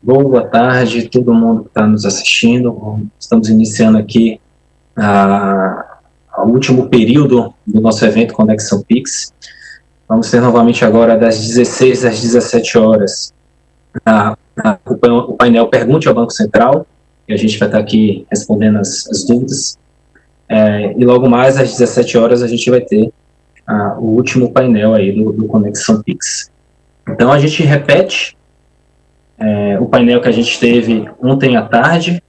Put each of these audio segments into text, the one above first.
Boa tarde, todo mundo que está nos assistindo. Estamos iniciando aqui o último período do nosso evento Conexão Pix. Vamos ter novamente agora das 16 às 17 horas o painel Pergunte ao Banco Central, e a gente vai estar aqui respondendo as dúvidas. E logo mais às 17 horas a gente vai ter o último painel aí do Conexão Pix. Então a gente repete o painel que a gente teve ontem à tarde.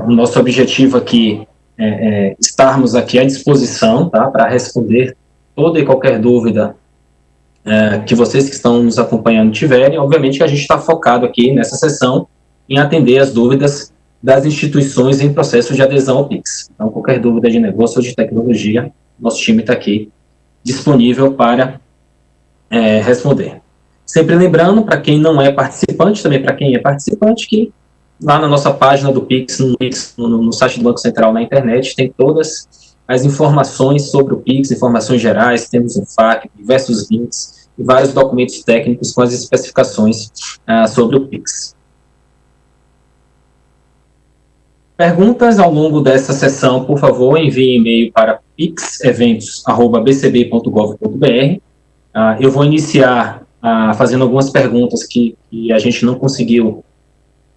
O nosso objetivo aqui é estarmos aqui à disposição, tá, para responder toda e qualquer dúvida que vocês que estão nos acompanhando tiverem. Obviamente que a gente está focado aqui nessa sessão em atender as dúvidas das instituições em processo de adesão ao Pix. Então, qualquer dúvida de negócio ou de tecnologia, nosso time está aqui disponível para responder. Sempre lembrando, para quem não é participante, também para quem é participante, que lá na nossa página do Pix, no site do Banco Central, na internet, tem todas as informações sobre o Pix, informações gerais, temos um FAQ, diversos links e vários documentos técnicos com as especificações sobre o Pix. Perguntas ao longo dessa sessão, por favor, envie e-mail para pixeventos@bcb.gov.br. Eu vou iniciar fazendo algumas perguntas que a gente não conseguiu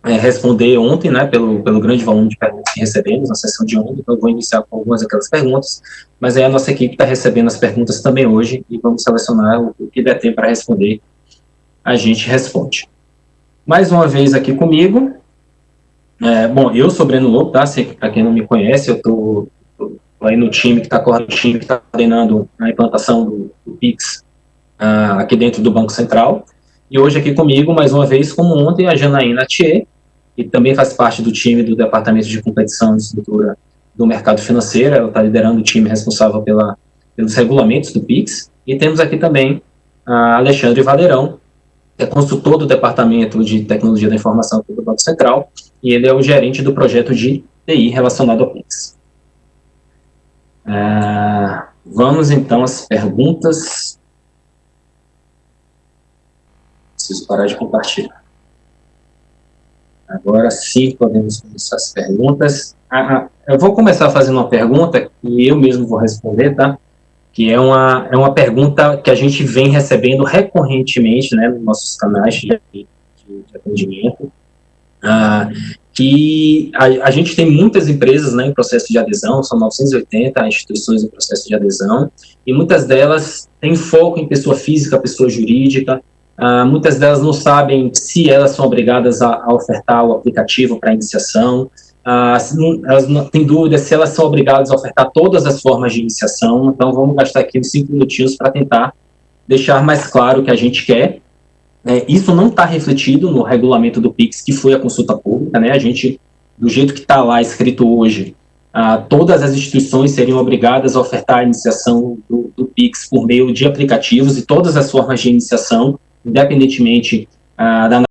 responder ontem, né, pelo grande volume de perguntas que recebemos na sessão de ontem. Então eu vou iniciar com algumas daquelas perguntas, mas aí a nossa equipe está recebendo as perguntas também hoje e vamos selecionar o que der tempo para responder, a gente responde. Mais uma vez aqui comigo, bom, eu sou Breno Lobo, tá, para quem não me conhece, eu estou aí no time que está coordenando a implantação do Pix aqui dentro do Banco Central, e hoje aqui comigo, mais uma vez, como ontem, a Janaína Thier, que também faz parte do time do Departamento de Competição e Estrutura do Mercado Financeiro. Ela está liderando o time responsável pelos regulamentos do PIX. E temos aqui também Alexandre Valerão, que é consultor do Departamento de Tecnologia da Informação do Banco Central, e ele é o gerente do projeto de TI relacionado ao PIX. Vamos, então, às perguntas. Preciso parar de compartilhar. Agora sim, podemos começar as perguntas. Eu vou começar fazendo uma pergunta que eu mesmo vou responder, tá? Que é uma pergunta que a gente vem recebendo recorrentemente, né, nos nossos canais de atendimento, que a gente tem muitas empresas, né, em processo de adesão, são 980 instituições em processo de adesão, e muitas delas têm foco em pessoa física, pessoa jurídica. Muitas delas não sabem se elas são obrigadas a ofertar o aplicativo para iniciação, elas não têm dúvida se elas são obrigadas a ofertar todas as formas de iniciação. Então vamos gastar aqui uns 5 minutinhos para tentar deixar mais claro o que a gente quer. Isso não está refletido no regulamento do Pix, que foi a consulta pública, né? A gente, do jeito que está lá escrito hoje, todas as instituições seriam obrigadas a ofertar a iniciação do Pix por meio de aplicativos e todas as formas de iniciação, independentemente da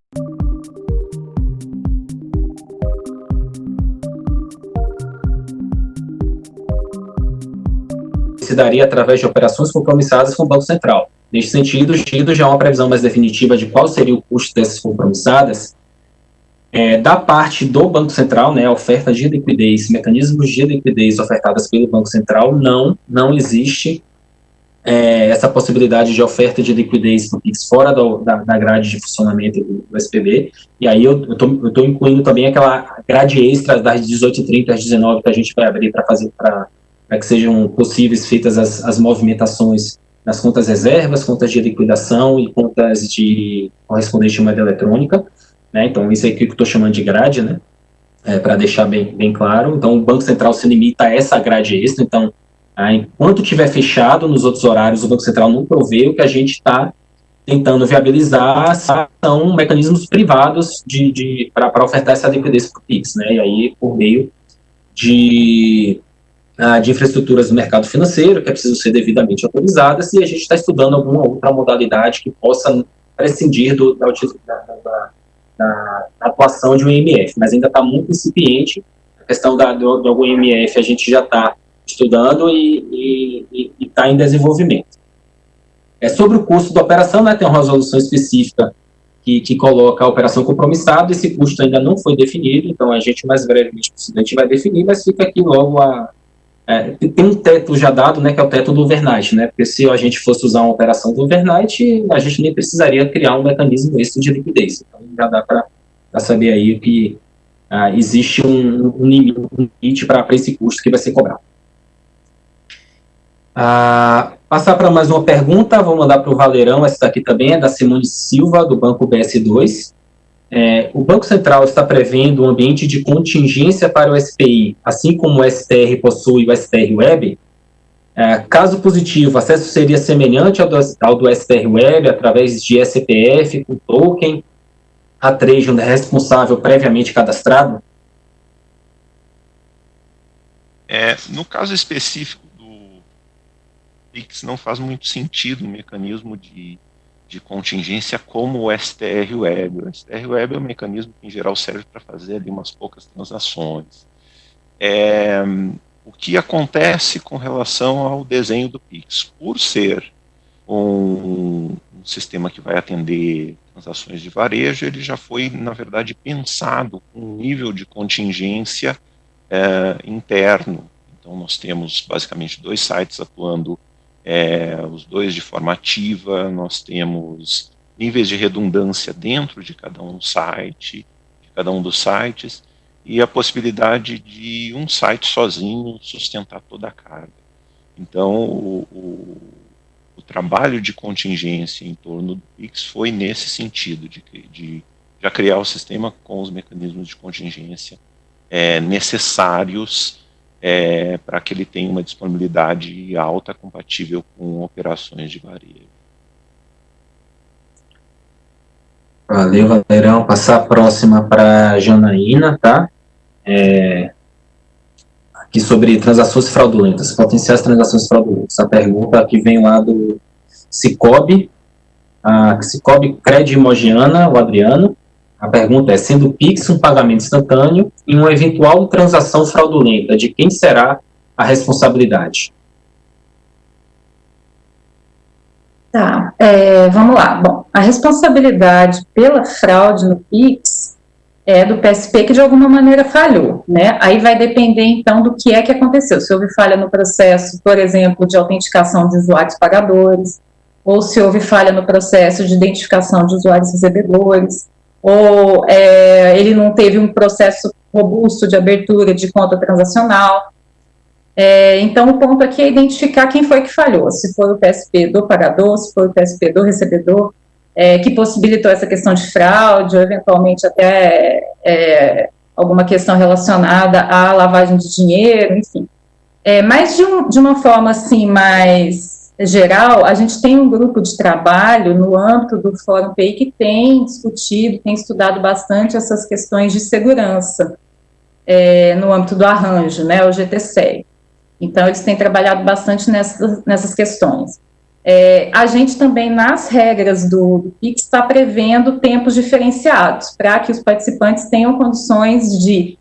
se daria através de operações compromissadas com o Banco Central. Neste sentido, já há uma previsão mais definitiva de qual seria o custo dessas compromissadas. Da parte do Banco Central, né, a oferta de liquidez, mecanismos de liquidez ofertadas pelo Banco Central, não existe essa possibilidade de oferta de liquidez para o Pix fora da grade de funcionamento do SPB, e aí eu estou incluindo também aquela grade extra das 18h30 às 19h que a gente vai abrir para que sejam possíveis feitas as movimentações nas contas reservas, contas de liquidação e contas de correspondente de moeda eletrônica, né? Então isso aqui que eu estou chamando de grade, né? Para deixar bem claro. Então o Banco Central se limita a essa grade extra. Então, enquanto estiver fechado nos outros horários, o Banco Central não provê. O que a gente está tentando viabilizar são mecanismos privados para ofertar essa liquidez para o PIX, né? E aí por meio de infraestruturas do mercado financeiro, que precisam ser devidamente autorizadas, e a gente está estudando alguma outra modalidade que possa prescindir da atuação de um IMF, mas ainda está muito incipiente. A questão de algum IMF a gente já está estudando e está em desenvolvimento. Sobre o custo da operação, né, tem uma resolução específica que coloca a operação compromissada, esse custo ainda não foi definido, então a gente mais brevemente possível a gente vai definir, mas fica aqui logo tem um teto já dado, né, que é o teto do overnight, né, porque se a gente fosse usar uma operação do overnight, a gente nem precisaria criar um mecanismo extra de liquidez, então já dá para saber aí que existe um limite para esse custo que vai ser cobrado. Passar para mais uma pergunta, vou mandar para o Valerão, essa daqui também é da Simone Silva, do Banco BS2. O Banco Central está prevendo um ambiente de contingência para o SPI, assim como o STR possui o STR Web? Caso positivo, o acesso seria semelhante ao do STR Web, através de SPF, com token, a trade responsável previamente cadastrado? No caso específico do PIX, não faz muito sentido um mecanismo de contingência como o STR Web. O STR Web é um mecanismo que, em geral, serve para fazer ali umas poucas transações. O que acontece com relação ao desenho do PIX? Por ser um sistema que vai atender transações de varejo, ele já foi, na verdade, pensado com um nível de contingência interno. Então, nós temos basicamente 2 sites atuando, os 2 de forma ativa, nós temos níveis de redundância dentro de cada um dos sites, e a possibilidade de um site sozinho sustentar toda a carga. Então, o trabalho de contingência em torno do PIX foi nesse sentido, de já criar o sistema com os mecanismos de contingência necessários para que ele tenha uma disponibilidade alta compatível com operações de varejo. Valeu, Valerão. Passar a próxima para a Janaína, tá? Aqui sobre transações fraudulentas, potenciais transações fraudulentas. A pergunta que vem lá do Cicobi, a Cicobi Credimogiana, o Adriano. A pergunta é: sendo o PIX um pagamento instantâneo, em uma eventual transação fraudulenta, de quem será a responsabilidade? Tá, vamos lá. Bom, a responsabilidade pela fraude no PIX é do PSP que de alguma maneira falhou, né? Aí vai depender então do que aconteceu. Se houve falha no processo, por exemplo, de autenticação de usuários pagadores, ou se houve falha no processo de identificação de usuários recebedores, ou ele não teve um processo robusto de abertura de conta transacional. Então, o ponto aqui é identificar quem foi que falhou, se foi o PSP do pagador, se foi o PSP do recebedor, que possibilitou essa questão de fraude, ou eventualmente até alguma questão relacionada à lavagem de dinheiro, enfim. Mas de uma forma assim mais geral, a gente tem um grupo de trabalho no âmbito do Fórum PI que tem discutido, tem estudado bastante essas questões de segurança no âmbito do arranjo, né, o GTCE. Então, eles têm trabalhado bastante nessas questões. A gente também, nas regras do PIX, está prevendo tempos diferenciados, para que os participantes tenham condições de,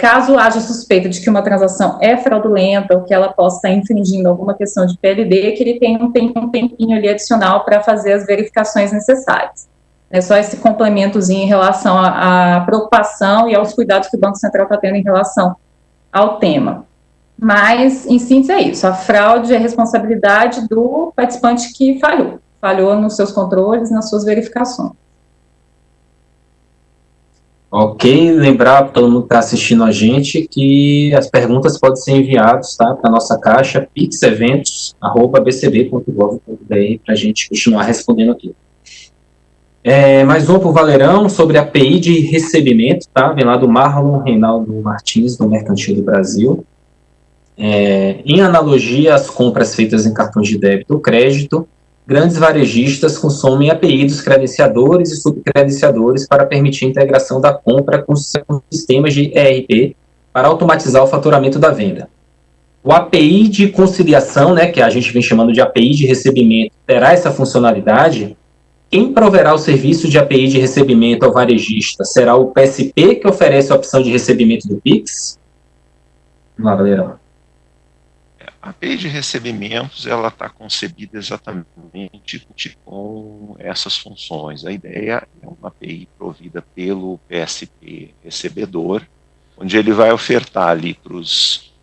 caso haja suspeita de que uma transação é fraudulenta, ou que ela possa estar infringindo alguma questão de PLD, que ele tenha um tempinho ali adicional para fazer as verificações necessárias. É só esse complementozinho em relação à preocupação e aos cuidados que o Banco Central está tendo em relação ao tema. Mas, em síntese, é isso. A fraude é responsabilidade do participante que falhou nos seus controles, nas suas verificações. Ok, lembrar para todo mundo que está assistindo a gente que as perguntas podem ser enviadas, tá, para a nossa caixa pixeventos@bcb.gov.br para a gente continuar respondendo aqui. Mais um para o Valerão sobre a API de recebimento, tá? Vem lá do Marlon Reinaldo Martins, do Mercantil do Brasil. Em analogia às compras feitas em cartões de débito ou crédito, grandes varejistas consomem API dos credenciadores e subcredenciadores para permitir a integração da compra com sistemas de ERP para automatizar o faturamento da venda. O API de conciliação, né, que a gente vem chamando de API de recebimento, terá essa funcionalidade? Quem proverá o serviço de API de recebimento ao varejista? Será o PSP que oferece a opção de recebimento do PIX? Vamos lá, Valerão. A API de recebimentos, ela está concebida exatamente com essas funções. A ideia é uma API provida pelo PSP recebedor, onde ele vai ofertar ali para os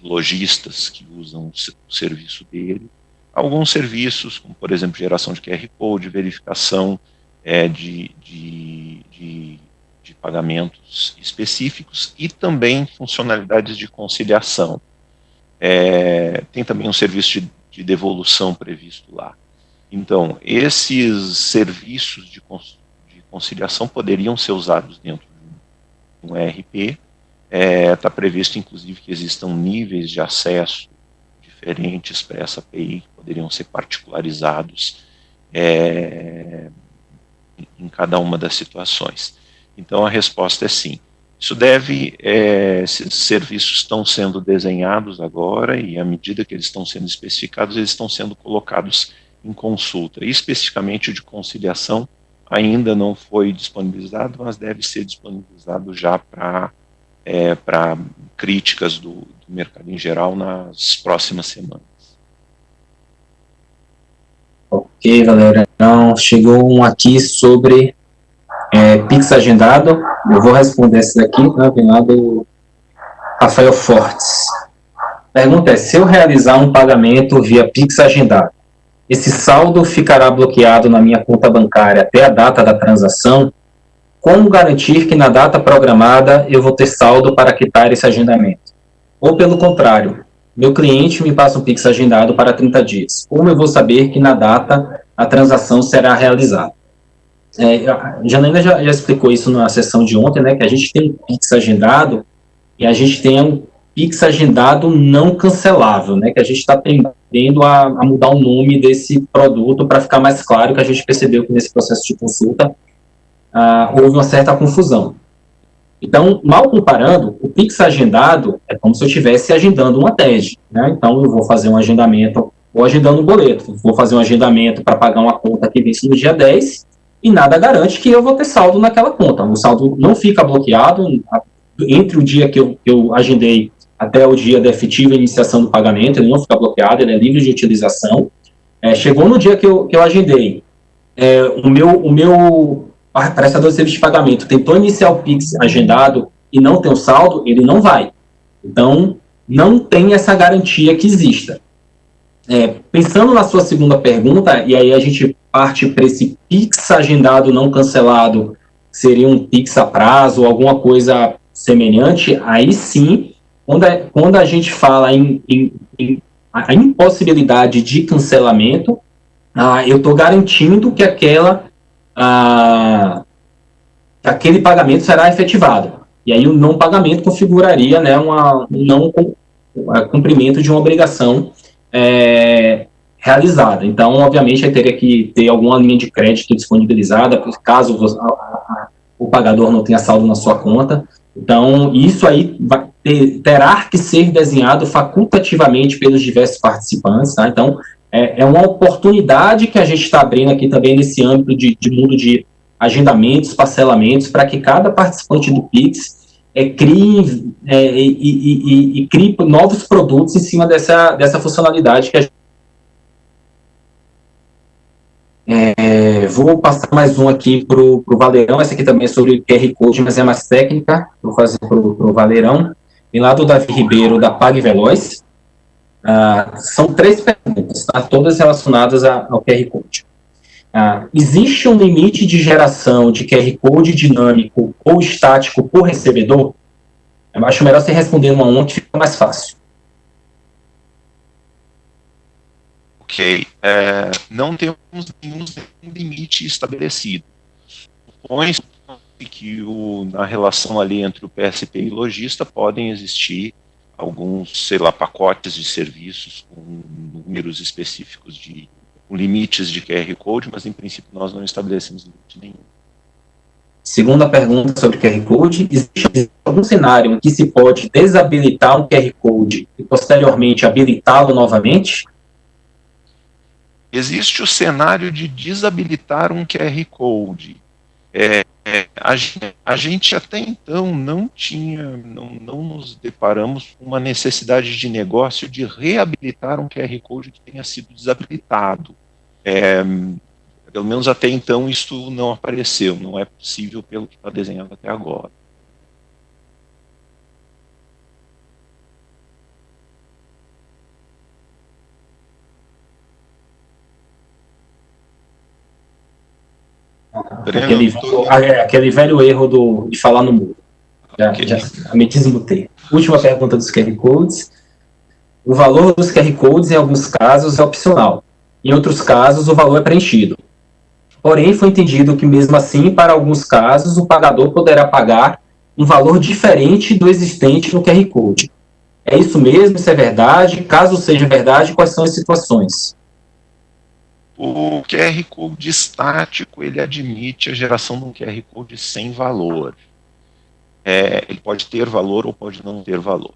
lojistas que usam o serviço dele, alguns serviços, como por exemplo geração de QR Code, verificação de pagamentos específicos e também funcionalidades de conciliação. Tem também um serviço de devolução previsto lá. Então, esses serviços de conciliação poderiam ser usados dentro de um ERP. Está previsto, inclusive, que existam níveis de acesso diferentes para essa API, que poderiam ser particularizados em cada uma das situações. Então, a resposta é sim. Isso esses serviços estão sendo desenhados agora e, à medida que eles estão sendo especificados, eles estão sendo colocados em consulta. E, especificamente, o de conciliação ainda não foi disponibilizado, mas deve ser disponibilizado já para críticas do mercado em geral nas próximas semanas. Ok, galera. Então, chegou um aqui sobre Pix agendado. Eu vou responder esse daqui, vem lá do Rafael Fortes. A pergunta é: se eu realizar um pagamento via Pix agendado, esse saldo ficará bloqueado na minha conta bancária até a data da transação? Como garantir que na data programada eu vou ter saldo para quitar esse agendamento? Ou pelo contrário, meu cliente me passa um Pix agendado para 30 dias. Como eu vou saber que na data a transação será realizada? A Janaína já explicou isso na sessão de ontem, né, que a gente tem um Pix agendado e a gente tem um Pix agendado não cancelável, né, que a gente está tendendo a mudar o nome desse produto para ficar mais claro, que a gente percebeu que nesse processo de consulta houve uma certa confusão. Então, mal comparando, o Pix agendado é como se eu estivesse agendando uma TED, né? Então, eu vou fazer um agendamento, vou agendando um boleto, vou fazer um agendamento para pagar uma conta que vence no dia 10, e nada garante que eu vou ter saldo naquela conta. O saldo não fica bloqueado entre o dia que eu agendei até o dia da efetiva iniciação do pagamento, ele não fica bloqueado, ele é livre de utilização. Chegou no dia que eu agendei, o meu prestador de serviço de pagamento tentou iniciar o Pix agendado e não tem o saldo, ele não vai. Então, não tem essa garantia que exista. Pensando na sua segunda pergunta, e aí a gente parte para esse Pix agendado não cancelado, seria um Pix a prazo, alguma coisa semelhante, aí sim, quando a gente fala a impossibilidade de cancelamento, eu estou garantindo que aquele pagamento será efetivado. E aí o não pagamento configuraria, né, um não cumprimento de uma obrigação realizada. Então, obviamente, aí teria que ter alguma linha de crédito disponibilizada, caso o pagador não tenha saldo na sua conta. Então, isso aí terá que ser desenhado facultativamente pelos diversos participantes, tá? Então, é uma oportunidade que a gente está abrindo aqui também nesse âmbito de mundo de agendamentos, parcelamentos, para que cada participante do Pix crie novos produtos em cima dessa funcionalidade que a gente... Vou passar mais um aqui para o Valerão. Essa aqui também é sobre QR Code, mas é mais técnica. Vou fazer para o Valerão. Vem lá do Davi Ribeiro, da PagVeloz. São 3 perguntas, tá? Todas relacionadas ao QR Code. Existe um limite de geração de QR Code dinâmico ou estático por recebedor? Eu acho melhor você responder uma que fica mais fácil. Ok. Não temos nenhum limite estabelecido. Supõe-se que na relação ali entre o PSP e o lojista podem existir alguns, pacotes de serviços com números específicos com limites de QR Code, mas em princípio nós não estabelecemos limite nenhum. Segunda pergunta sobre QR Code: existe algum cenário em que se pode desabilitar um QR Code e posteriormente habilitá-lo novamente? Existe o cenário de desabilitar um QR Code. a gente até então não nos deparamos com uma necessidade de negócio de reabilitar um QR Code que tenha sido desabilitado. Pelo menos até então isso não apareceu, não é possível pelo que está desenhado até agora. Aquele velho erro de falar no mudo. Já me desmutei. Última pergunta dos QR Codes. O valor dos QR Codes, em alguns casos, é opcional. Em outros casos, o valor é preenchido. Porém, foi entendido que, mesmo assim, para alguns casos, o pagador poderá pagar um valor diferente do existente no QR Code. É isso mesmo? Isso é verdade? Caso seja verdade, quais são as situações? O QR Code estático, ele admite a geração de um QR Code sem valor. Ele pode ter valor ou pode não ter valor.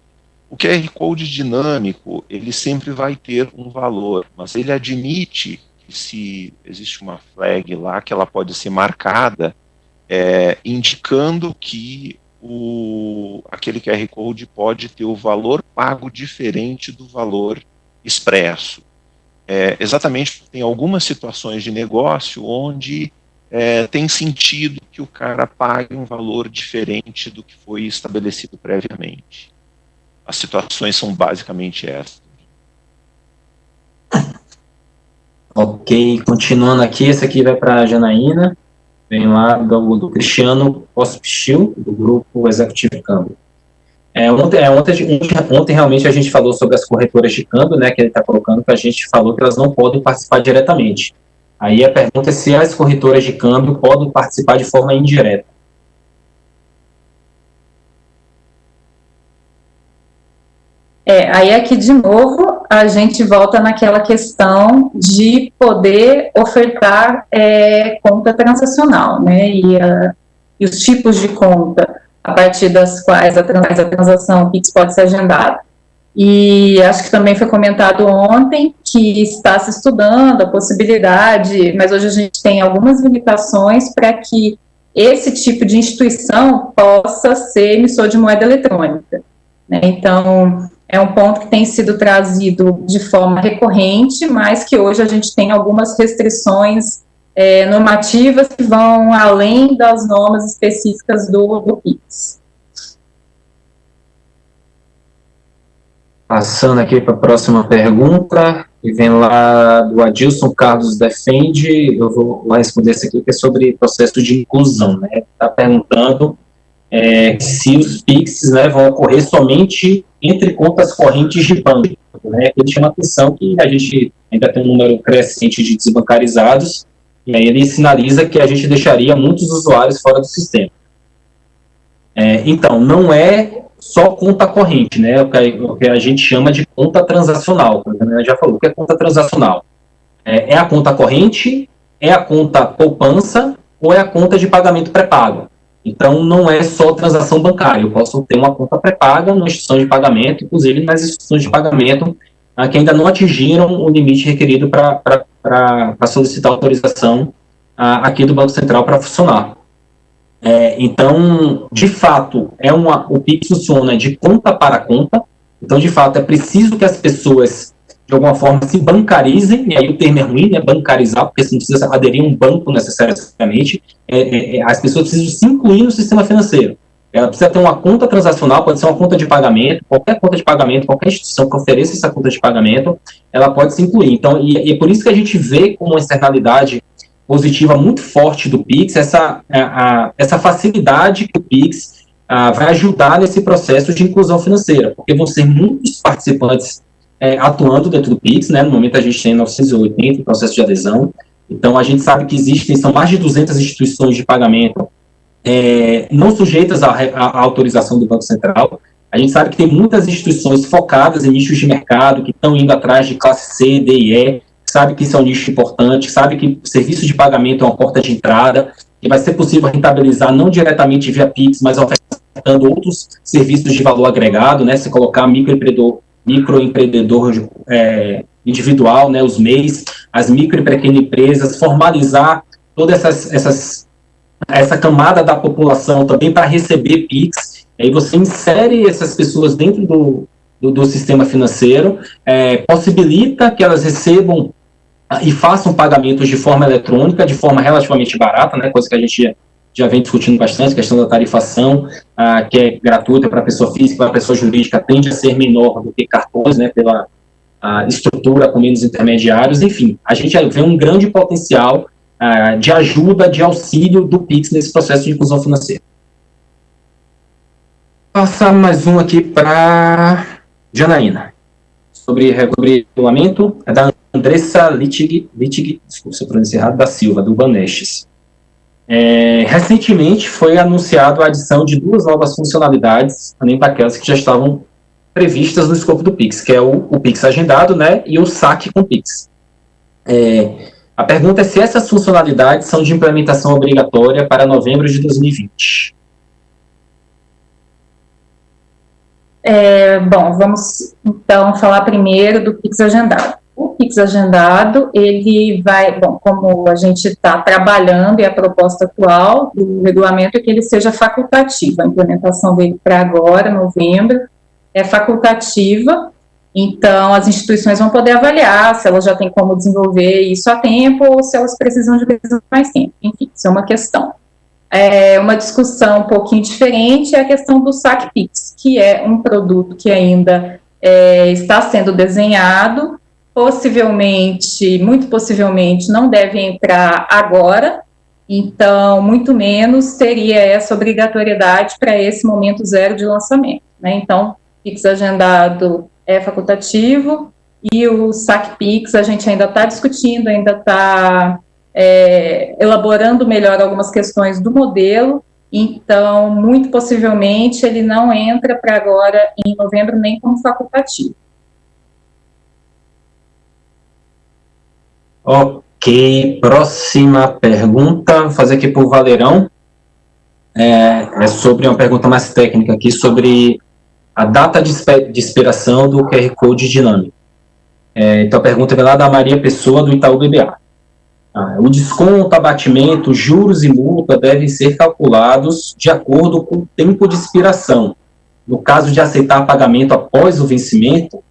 O QR Code dinâmico, ele sempre vai ter um valor, mas ele admite que se existe uma flag lá, que ela pode ser marcada, indicando que aquele QR Code pode ter o valor pago diferente do valor expresso. Exatamente porque tem algumas situações de negócio onde tem sentido que o cara pague um valor diferente do que foi estabelecido previamente. As situações são basicamente essas. Ok, continuando aqui, esse aqui vai para a Janaína, vem lá do Cristiano Pospechil, do grupo Executivo Câmbio. Ontem realmente a gente falou sobre as corretoras de câmbio, né, que ele está colocando, que a gente falou que elas não podem participar diretamente. Aí a pergunta é se as corretoras de câmbio podem participar de forma indireta. Aí aqui de novo a gente volta naquela questão de poder ofertar conta transacional, né, e os tipos de conta a partir das quais a transação PIX pode ser agendada. E acho que também foi comentado ontem que está se estudando a possibilidade, mas hoje a gente tem algumas limitações para que esse tipo de instituição possa ser emissor de moeda eletrônica, né? Então, é um ponto que tem sido trazido de forma recorrente, mas que hoje a gente tem algumas restrições normativas que vão além das normas específicas do PIX. Passando aqui para a próxima pergunta, que vem lá do Adilson Carlos Defende, eu vou responder essa aqui, que é sobre processo de inclusão, né? Está perguntando se os PIXs, né, vão ocorrer somente entre contas correntes de banco, né? Ele chama a atenção que a gente ainda tem um número crescente de desbancarizados, e aí ele sinaliza que a gente deixaria muitos usuários fora do sistema. Então, não é só conta corrente, né? O que a gente chama de conta transacional. Né? Já falou, o que é conta transacional? É a conta corrente, é a conta poupança ou é a conta de pagamento pré-pago. Então, não é só transação bancária. Eu posso ter uma conta pré-paga numa instituição de pagamento, inclusive nas instituições de pagamento que ainda não atingiram o limite requerido para solicitar autorização aqui do Banco Central para funcionar. Então, de fato, o PIX funciona de conta para conta. Então, de fato, é preciso que as pessoas, de alguma forma, se bancarizem, e aí o termo é ruim, né, bancarizar, porque você não precisa aderir a um banco necessariamente, as pessoas precisam se incluir no sistema financeiro. Ela precisa ter uma conta transacional, pode ser uma conta de pagamento, qualquer conta de pagamento, qualquer instituição que ofereça essa conta de pagamento, ela pode se incluir. Então, e é por isso que a gente vê como uma externalidade positiva muito forte do PIX, essa facilidade que o PIX vai ajudar nesse processo de inclusão financeira, porque vão ser muitos participantes atuando dentro do PIX, né? No momento a gente tem 980 processo de adesão, então a gente sabe que são mais de 200 instituições de pagamento não sujeitas à autorização do Banco Central. A gente sabe que tem muitas instituições focadas em nichos de mercado, que estão indo atrás de classe C, D e E, sabe que isso é um nicho importante, sabe que o serviço de pagamento é uma porta de entrada, que vai ser possível rentabilizar não diretamente via PIX, mas ofertando outros serviços de valor agregado, né? Se colocar microempreendedor individual, né? Os MEIs, as micro e pequenas empresas, formalizar todas essas essa camada da população também para receber PIX, aí você insere essas pessoas dentro do sistema financeiro, possibilita que elas recebam e façam pagamentos de forma eletrônica, de forma relativamente barata, né, coisa que a gente já vem discutindo bastante, questão da tarifação, que é gratuita para a pessoa física, para a pessoa jurídica tende a ser menor do que cartões, né, pela estrutura com menos intermediários, enfim, a gente vê um grande potencial de ajuda, de auxílio do PIX nesse processo de inclusão financeira. Vou passar mais um aqui para Janaína, sobre regulamento, é da Andressa Littig, desculpa se eu pronunciei errado, da Silva, do Banestes. Recentemente foi anunciado a adição de 2 novas funcionalidades, além daquelas que já estavam previstas no escopo do PIX, que é o PIX agendado, né, e o saque com PIX. A pergunta é se essas funcionalidades são de implementação obrigatória para novembro de 2020. Bom, vamos então falar primeiro do PIX agendado. O PIX agendado, ele vai, bom, como a gente está trabalhando e a proposta atual do regulamento é que ele seja facultativo, a implementação dele para agora, novembro, é facultativa, então as instituições vão poder avaliar se elas já têm como desenvolver isso a tempo ou se elas precisam de mais tempo, enfim, isso é uma questão. Uma discussão um pouquinho diferente é a questão do saque PIX, que é um produto que ainda está sendo desenhado, muito possivelmente não deve entrar agora, então, muito menos teria essa obrigatoriedade para esse momento zero de lançamento, né? Então, PIX agendado é facultativo e o saque PIX a gente ainda está discutindo, ainda está elaborando melhor algumas questões do modelo, então, muito possivelmente, ele não entra para agora em novembro nem como facultativo. Ok, próxima pergunta, vou fazer aqui para o Valerão, é sobre uma pergunta mais técnica aqui, sobre a data de expiração do QR Code dinâmico. Então a pergunta vem lá da Maria Pessoa, do Itaú BBA. O desconto, abatimento, juros e multa devem ser calculados de acordo com o tempo de expiração. No caso de aceitar pagamento após o vencimento,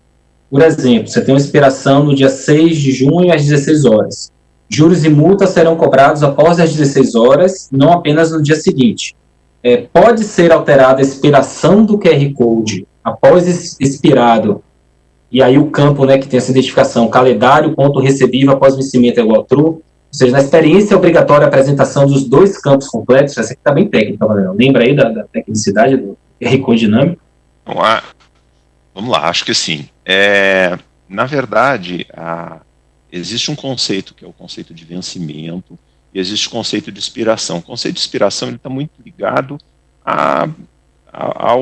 por exemplo, você tem uma expiração no dia 6 de junho às 16 horas. Juros e multas serão cobrados após as 16 horas, não apenas no dia seguinte. Pode ser alterada a expiração do QR Code após expirado, e aí o campo, né, que tem essa identificação, calendário, ponto recebível após vencimento é igual a true. Ou seja, na experiência obrigatória a apresentação dos 2 campos completos, essa aqui está bem técnica, Valerão. Lembra aí da tecnicidade do QR Code dinâmico? Vamos lá, acho que sim. Na verdade, existe um conceito que é o conceito de vencimento e existe o conceito de expiração. O conceito de expiração está muito ligado ao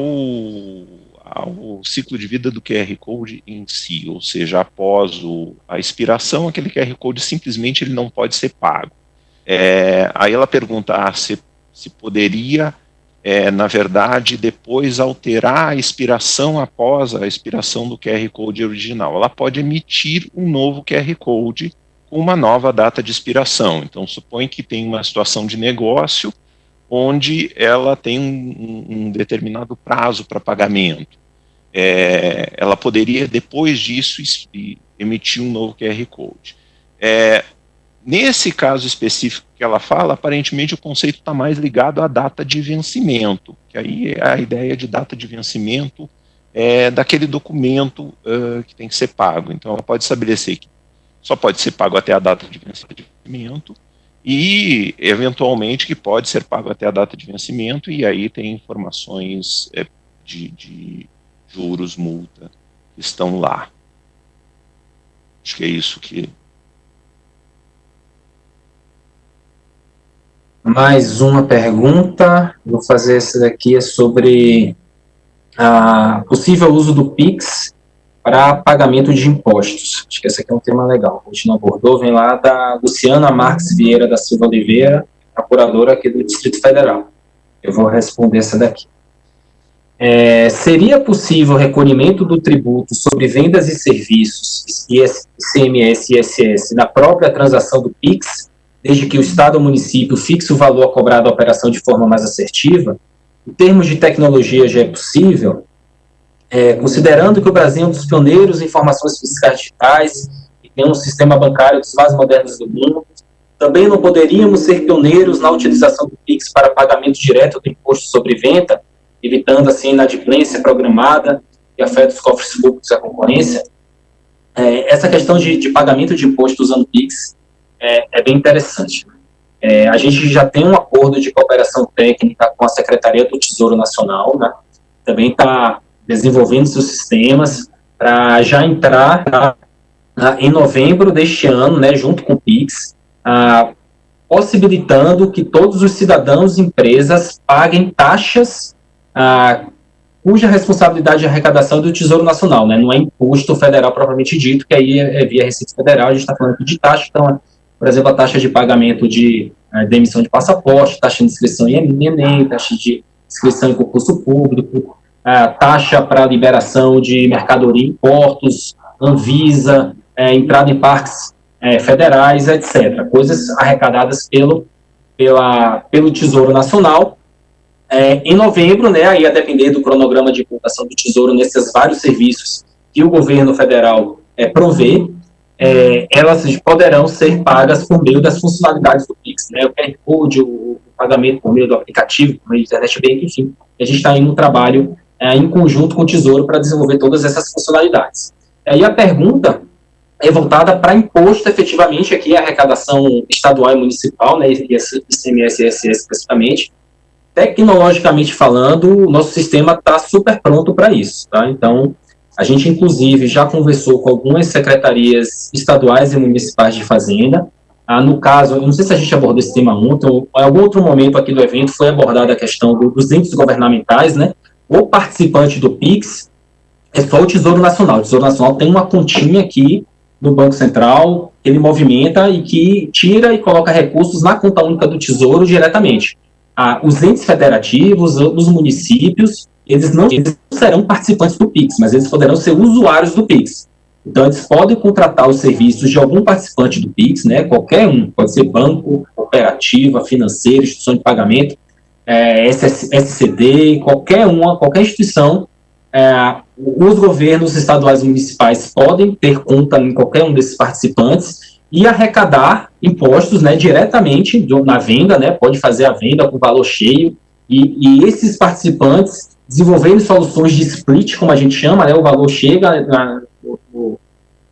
ciclo de vida do QR Code em si, ou seja, após a expiração, aquele QR Code simplesmente ele não pode ser pago. Aí ela pergunta se poderia, na verdade, depois alterar a expiração após a expiração do QR Code original. Ela pode emitir um novo QR Code com uma nova data de expiração. Então, supõe que tem uma situação de negócio onde ela tem um determinado prazo para pagamento. Ela poderia, depois disso, emitir um novo QR Code. Nesse caso específico que ela fala, aparentemente o conceito está mais ligado à data de vencimento, que aí a ideia de data de vencimento é daquele documento que tem que ser pago. Então ela pode estabelecer que só pode ser pago até a data de vencimento e, eventualmente, que pode ser pago até a data de vencimento, e aí tem informações de juros, multa, que estão lá. Acho que é isso que... Mais uma pergunta, vou fazer essa daqui, é sobre a possível uso do PIX para pagamento de impostos. Acho que esse aqui é um tema legal, a gente não abordou, vem lá da Luciana Marques Vieira da Silva Oliveira, procuradora aqui do Distrito Federal. Eu vou responder essa daqui. Seria possível o recolhimento do tributo sobre vendas e serviços, ICMS e ISS, na própria transação do PIX, desde que o Estado ou o município fixe o valor a cobrar da operação de forma mais assertiva. Em termos de tecnologia, já é possível, considerando que o Brasil é um dos pioneiros em informações fiscais digitais e tem um sistema bancário dos mais modernos do mundo, também não poderíamos ser pioneiros na utilização do Pix para pagamento direto do imposto sobre venda, evitando, assim, a inadimplência programada que afeta os cofres públicos e a concorrência. Essa questão de pagamento de imposto usando o Pix é bem interessante. A gente já tem um acordo de cooperação técnica com a Secretaria do Tesouro Nacional, né? Também está desenvolvendo seus sistemas para já entrar em novembro deste ano, né, junto com o Pix, possibilitando que todos os cidadãos e empresas paguem taxas cuja responsabilidade de arrecadação é do Tesouro Nacional, né? Não é imposto federal propriamente dito, que aí é via Receita Federal. A gente está falando aqui de taxa, então, por exemplo, a taxa de pagamento de emissão de passaporte, taxa de inscrição em Enem, taxa de inscrição em concurso público, taxa para liberação de mercadoria em portos, Anvisa, entrada em parques federais, etc. Coisas arrecadadas pelo Tesouro Nacional. Em novembro, né, aí a depender do cronograma de implantação do Tesouro nesses vários serviços que o governo federal provê, elas poderão ser pagas por meio das funcionalidades do Pix, né, o QR Code, o pagamento por meio do aplicativo, por meio do Internet Bank, enfim. A gente está em um trabalho em conjunto com o Tesouro para desenvolver todas essas funcionalidades. E a pergunta é voltada para imposto, efetivamente, aqui a arrecadação estadual e municipal, né, ICMS e ISS especificamente. Tecnologicamente falando, o nosso sistema está super pronto para isso, tá? Então, a gente, inclusive, já conversou com algumas secretarias estaduais e municipais de fazenda. No caso, eu não sei se a gente abordou esse tema ontem, ou em algum outro momento aqui do evento foi abordada a questão dos entes governamentais, né? O participante do Pix é só o Tesouro Nacional. O Tesouro Nacional tem uma continha aqui no Banco Central, ele movimenta e que tira e coloca recursos na conta única do Tesouro diretamente. Os entes federativos, os municípios, eles não serão participantes do Pix, mas eles poderão ser usuários do Pix. Então, eles podem contratar os serviços de algum participante do Pix, né, qualquer um, pode ser banco, cooperativa, financeira, instituição de pagamento, SCD, qualquer instituição. Os governos estaduais e municipais podem ter conta em qualquer um desses participantes e arrecadar impostos, né, diretamente na venda, né, pode fazer a venda com valor cheio, e esses participantes desenvolverem soluções de split, como a gente chama, né, o valor chega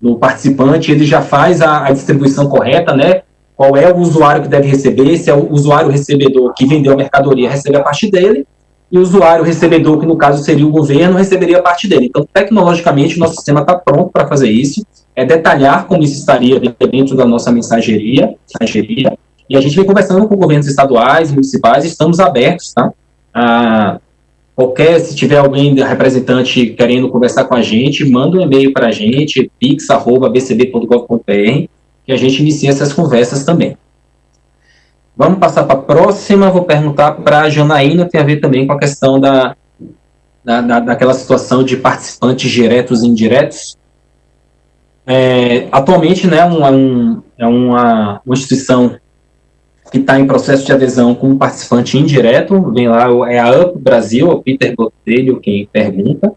no participante, ele já faz a distribuição correta, né, qual é o usuário que deve receber, se é o usuário recebedor que vendeu a mercadoria, recebe a parte dele, e o usuário recebedor, que no caso seria o governo, receberia a parte dele. Então, tecnologicamente, o nosso sistema está pronto para fazer isso, detalhar como isso estaria dentro da nossa mensageria, e a gente vem conversando com governos estaduais, municipais, estamos abertos, tá? Se tiver alguém representante querendo conversar com a gente, manda um e-mail para a gente, pix@bcb.gov.br, que a gente inicia essas conversas também. Vamos passar para a próxima. Vou perguntar para a Janaína, tem a ver também com a questão daquela situação de participantes diretos e indiretos. Atualmente, né, é uma instituição que está em processo de adesão como participante indireto, vem lá, é a UP Brasil, o Peter Botelho quem pergunta.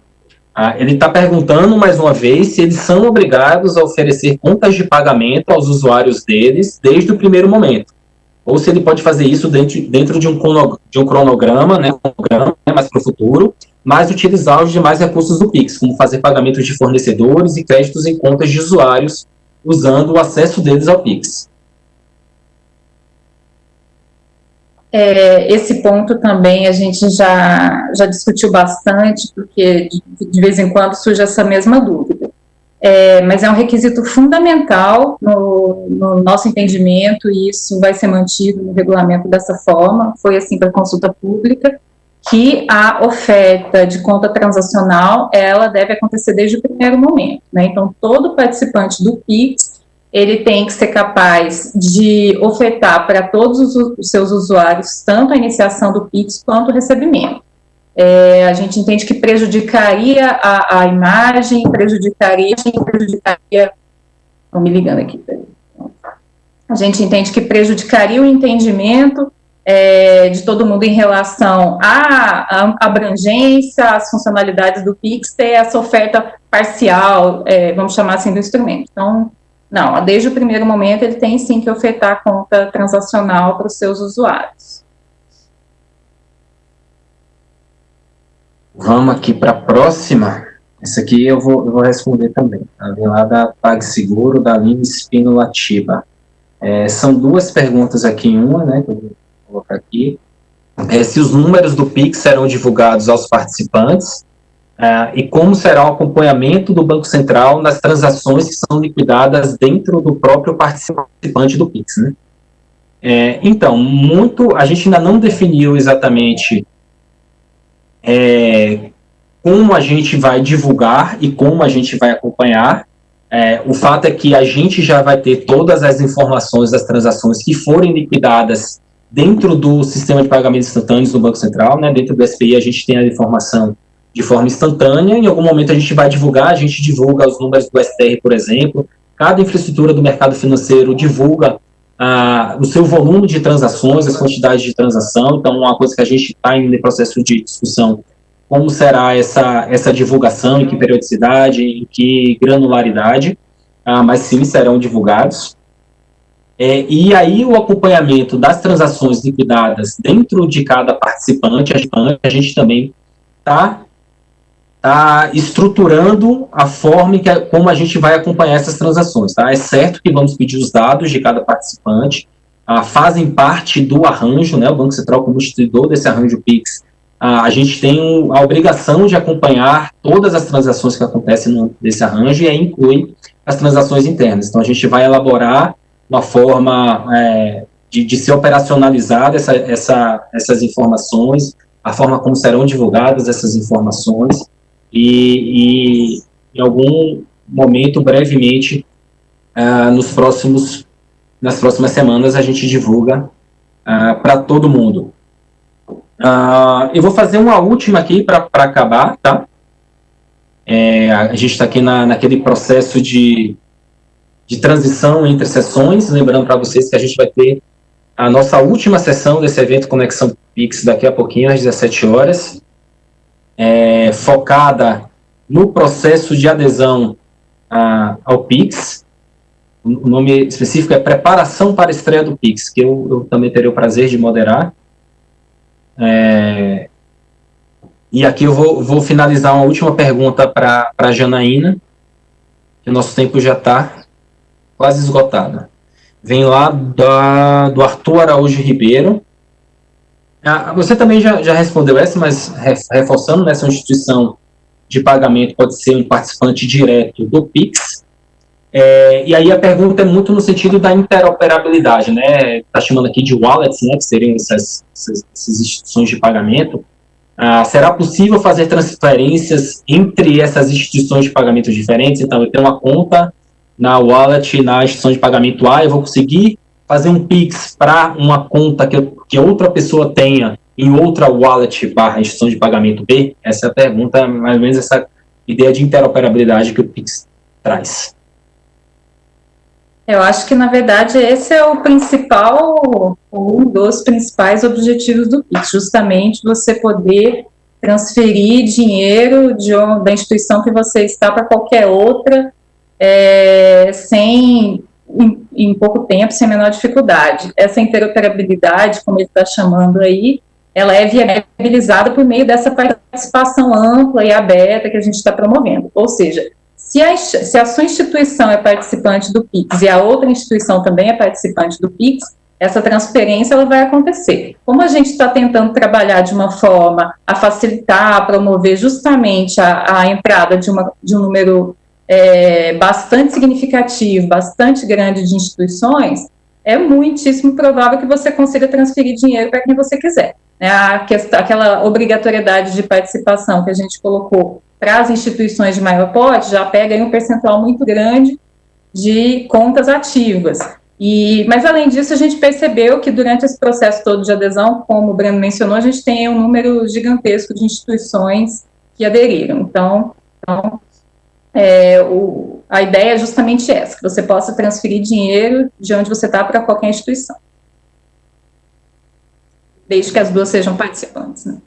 Ele está perguntando, mais uma vez, se eles são obrigados a oferecer contas de pagamento aos usuários deles desde o primeiro momento, ou se ele pode fazer isso dentro de um cronograma, né, mais para o futuro, mas utilizar os demais recursos do Pix, como fazer pagamentos de fornecedores e créditos em contas de usuários, usando o acesso deles ao Pix. Esse ponto também a gente já discutiu bastante, porque de vez em quando surge essa mesma dúvida. Mas é um requisito fundamental no nosso entendimento, e isso vai ser mantido no regulamento dessa forma. Foi assim para a consulta pública, que a oferta de conta transacional, ela deve acontecer desde o primeiro momento, né? Então, todo participante do Pix, ele tem que ser capaz de ofertar para todos os seus usuários, tanto a iniciação do Pix quanto o recebimento. A gente entende que prejudicaria a imagem, prejudicaria... Estão me ligando aqui, peraí. A gente entende que prejudicaria o entendimento de todo mundo em relação à abrangência, às funcionalidades do Pix, ter essa oferta parcial, vamos chamar assim, do instrumento. Então, não, desde o primeiro momento ele tem sim que ofertar a conta transacional para os seus usuários. Vamos aqui para a próxima. Essa aqui eu vou responder também. Tá? Vem lá da PagSeguro, da Aline Espínola Tiba. São duas perguntas aqui em uma, né, que eu vou colocar aqui. Se os números do Pix serão divulgados aos participantes e como será o acompanhamento do Banco Central nas transações que são liquidadas dentro do próprio participante do Pix, né? Então, a gente ainda não definiu exatamente como a gente vai divulgar e como a gente vai acompanhar. O fato é que a gente já vai ter todas as informações das transações que forem liquidadas dentro do sistema de pagamentos instantâneos do Banco Central, né? Dentro do SPI a gente tem a informação de forma instantânea, em algum momento a gente vai divulgar, a gente divulga os números do STR, por exemplo, cada infraestrutura do mercado financeiro divulga o seu volume de transações, as quantidades de transação, então uma coisa que a gente está em processo de discussão, como será essa divulgação, em que periodicidade, em que granularidade, mas sim serão divulgados. E aí o acompanhamento das transações liquidadas dentro de cada participante, a gente também está estruturando a forma como a gente vai acompanhar essas transações. Tá? É certo que vamos pedir os dados de cada participante, fazem parte do arranjo, né? O Banco Central como instituidor desse arranjo PIX, a gente tem a obrigação de acompanhar todas as transações que acontecem nesse arranjo e aí inclui as transações internas. Então, a gente vai elaborar uma forma de ser operacionalizada essas informações, a forma como serão divulgadas essas informações e em algum momento, brevemente, nas próximas semanas, a gente divulga para todo mundo. Eu vou fazer uma última aqui para acabar, tá? A gente está aqui naquele processo de transição entre sessões, lembrando para vocês que a gente vai ter a nossa última sessão desse evento Conexão Pix daqui a pouquinho, às 17 horas, focada no processo de adesão ao Pix. O nome específico é Preparação para a Estreia do Pix, que eu também terei o prazer de moderar. E aqui eu vou finalizar uma última pergunta para a Janaína, que o nosso tempo já está quase esgotado. Vem lá do Arthur Araújo Ribeiro. Você também já respondeu essa, mas reforçando, essa instituição de pagamento pode ser um participante direto do Pix. E aí a pergunta é muito no sentido da interoperabilidade, né? Está chamando aqui de wallets, né? Que seriam essas instituições de pagamento. Será possível fazer transferências entre essas instituições de pagamento diferentes? Então, eu tenho uma conta na wallet, na instituição de pagamento A, eu vou conseguir fazer um Pix para uma conta que outra pessoa tenha em outra wallet barra instituição de pagamento B? Essa é a pergunta, mais ou menos essa ideia de interoperabilidade que o Pix traz. Eu acho que, na verdade, esse é um dos principais objetivos do Pix, justamente você poder transferir dinheiro da instituição que você está para qualquer outra, em pouco tempo, sem a menor dificuldade. Essa interoperabilidade, como ele está chamando aí, ela é viabilizada por meio dessa participação ampla e aberta que a gente está promovendo. Ou seja, se a sua instituição é participante do Pix e a outra instituição também é participante do Pix, essa transferência ela vai acontecer. Como a gente está tentando trabalhar de uma forma a facilitar, a promover justamente a entrada de um número bastante significativo, bastante grande de instituições, é muitíssimo provável que você consiga transferir dinheiro para quem você quiser. Aquela obrigatoriedade de participação que a gente colocou para as instituições de maior porte já pega aí um percentual muito grande de contas ativas. Mas, além disso, a gente percebeu que durante esse processo todo de adesão, como o Breno mencionou, a gente tem um número gigantesco de instituições que aderiram. Então A ideia é justamente essa, que você possa transferir dinheiro de onde você está para qualquer instituição. Desde que as duas sejam participantes, né?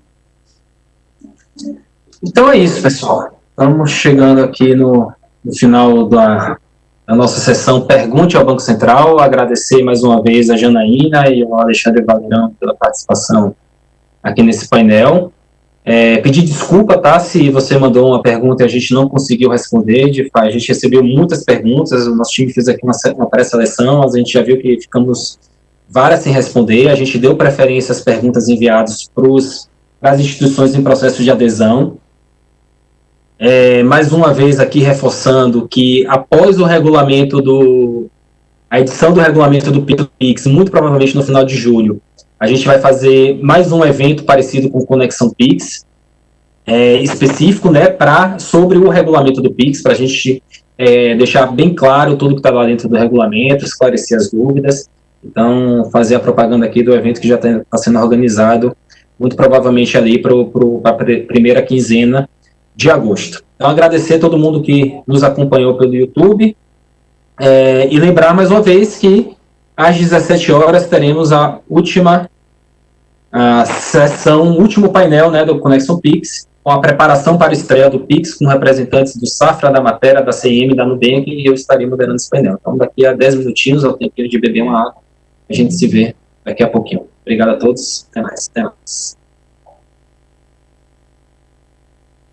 Então é isso, pessoal. Estamos chegando aqui no final da nossa sessão Pergunte ao Banco Central. Agradecer mais uma vez a Janaína e ao Alexandre Valerão pela participação aqui nesse painel. Pedir desculpa, tá, se você mandou uma pergunta e a gente não conseguiu responder. A gente recebeu muitas perguntas, o nosso time fez aqui uma pré-seleção, a gente já viu que ficamos várias sem responder. A gente deu preferência às perguntas enviadas para as instituições em processo de adesão. Mais uma vez aqui reforçando que após a edição do regulamento do PIX, muito provavelmente no final de julho, a gente vai fazer mais um evento parecido com o Conexão PIX, específico, né, sobre o regulamento do PIX, para a gente deixar bem claro tudo que está lá dentro do regulamento, esclarecer as dúvidas. Então, fazer a propaganda aqui do evento que já está sendo organizado, muito provavelmente ali para a primeira quinzena de agosto. Então, agradecer a todo mundo que nos acompanhou pelo YouTube, e lembrar mais uma vez que às 17 horas teremos a última sessão, o último painel, né, do Conexão PIX, com a preparação para a estreia do PIX, com representantes do Safra, da Matera, da CM, da Nubank, e eu estarei moderando esse painel. Então, daqui a 10 minutinhos, ao tempo de beber uma água, a gente se vê daqui a pouquinho. Obrigado a todos, até mais.